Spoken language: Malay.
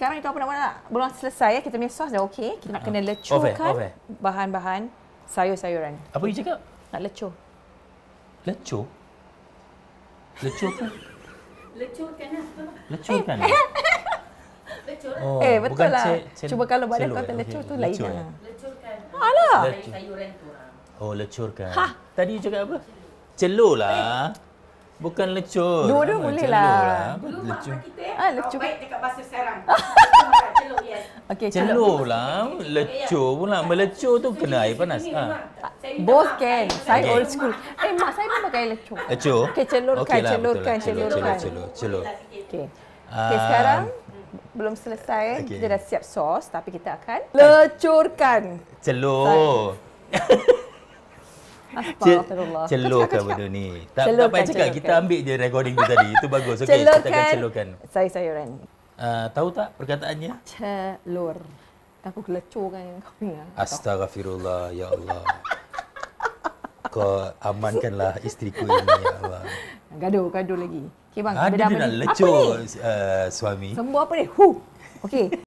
sekarang itu apa nak belum selesai. Kita punya sos dah okey. Kita nak kena lecurkan bahan-bahan sayur-sayuran. Apa you cakap? Nak lecur. Lecur? Lecurkan? Lecurkan apa? Lecurkan? Lecur. Oh, betul bukan lah. Cuba kalau badan kau terlecur tu lain lecur, lah. Lecurkan. Alah. Sayuran tu. Oh, lecurkan. Tadi you cakap apa? Celur lah. Bukan lecur. Dua-dua boleh lah. Dulu mak kita lecur. baik dekat bahasa sekarang. Celur, yes. Okey, Celur lah. Lecur pula. Melecur tu kena air panas. Both can. Saya old school. Mak saya pun pakai lecur. Lecur? Okey, celurkan. Celur. Okey. Okey, sekarang belum selesai. Okey. Kita dah siap sos, tapi kita akan lecurkan. Celur. Astagfirullah. Celurkan benda ni. Tak payah cakap. Kita ambil je recording tu tadi. Itu bagus. Okey, kita akan celurkan. Sayur-sayuran. Tahu tak perkataannya? Celur. Aku lecurkan yang kau ingat. Astaghfirullah, ya Allah. Kau amankanlah isteriku ini, ya Allah. Gaduh lagi. Okey bang, Ada dia nak lecur suami. Semua apa ni? Okey.